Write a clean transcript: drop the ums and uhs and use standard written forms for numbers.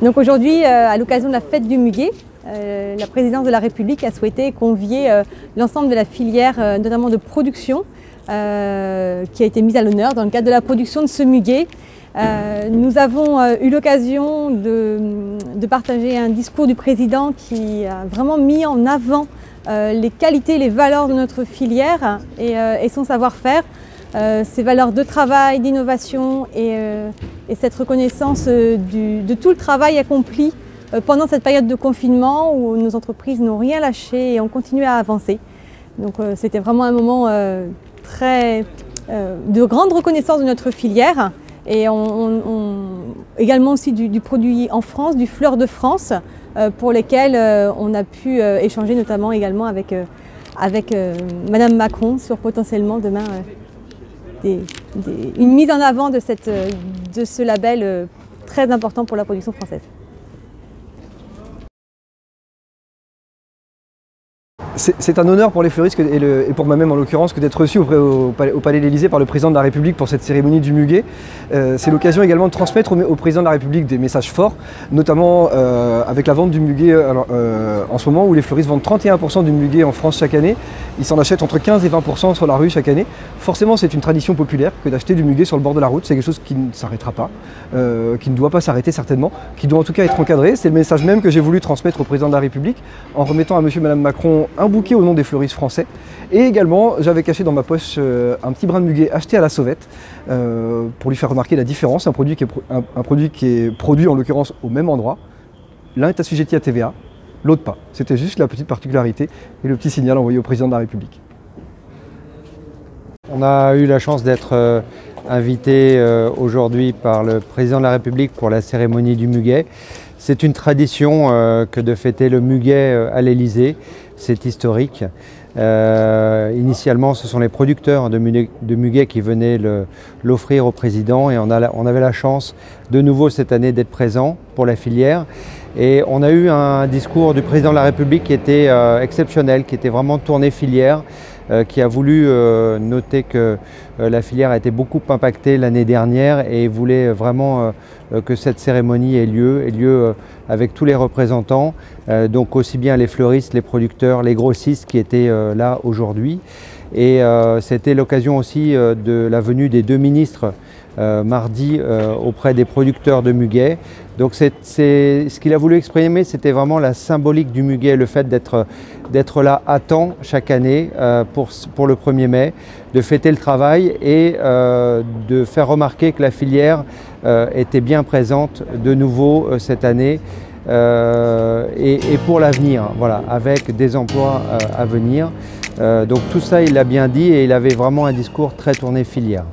Donc aujourd'hui, à l'occasion de la fête du muguet, la présidence de la République a souhaité convier l'ensemble de la filière, notamment de production, qui a été mise à l'honneur dans le cadre de la production de ce muguet. Nous avons eu l'occasion de partager un discours du président qui a vraiment mis en avant les qualités, les valeurs de notre filière et son savoir-faire. Ces valeurs de travail, d'innovation et cette reconnaissance de tout le travail accompli pendant cette période de confinement où nos entreprises n'ont rien lâché et ont continué à avancer. Donc c'était vraiment un moment de grande reconnaissance de notre filière et également aussi du produit en France, du fleur de France, pour lesquels on a pu échanger notamment également avec Madame Macron sur potentiellement demain une mise en avant de ce label très important pour la production française. C'est un honneur pour les fleuristes et pour moi-même en l'occurrence que d'être reçu au Palais de l'Élysée par le président de la République pour cette cérémonie du muguet. C'est l'occasion également de transmettre au président de la République des messages forts, notamment avec la vente du muguet en ce moment où les fleuristes vendent 31% du muguet en France chaque année. Ils s'en achètent entre 15 et 20% sur la rue chaque année. Forcément, c'est une tradition populaire que d'acheter du muguet sur le bord de la route. C'est quelque chose qui ne s'arrêtera pas, qui ne doit pas s'arrêter certainement, qui doit en tout cas être encadré. C'est le message même que j'ai voulu transmettre au président de la République en remettant à monsieur et madame Macron un bouquet au nom des fleuristes français. Et également, j'avais caché dans ma poche un petit brin de muguet acheté à la sauvette pour lui faire remarquer la différence. Un produit qui est produit en l'occurrence au même endroit. L'un est assujetti à TVA, l'autre pas. C'était juste la petite particularité et le petit signal envoyé au président de la République. On a eu la chance d'être invité aujourd'hui par le président de la République pour la cérémonie du muguet. C'est une tradition que de fêter le muguet à l'Élysée. C'est historique. Initialement, ce sont les producteurs de muguet qui venaient l'offrir au président et on avait la chance de nouveau cette année d'être présent pour la filière. Et on a eu un discours du président de la République qui était exceptionnel, qui était vraiment tourné filière, qui a voulu noter que la filière a été beaucoup impactée l'année dernière et voulait vraiment que cette cérémonie ait lieu avec tous les représentants, donc aussi bien les fleuristes, les producteurs, les grossistes qui étaient là aujourd'hui. Et c'était l'occasion aussi de la venue des deux ministres mardi auprès des producteurs de muguet. Donc ce qu'il a voulu exprimer, c'était vraiment la symbolique du muguet, le fait d'être là à temps chaque année pour le 1er mai, de fêter le travail et de faire remarquer que la filière était bien présente de nouveau cette année et pour l'avenir, voilà, avec des emplois à venir. Donc tout ça, il l'a bien dit et il avait vraiment un discours très tourné filière.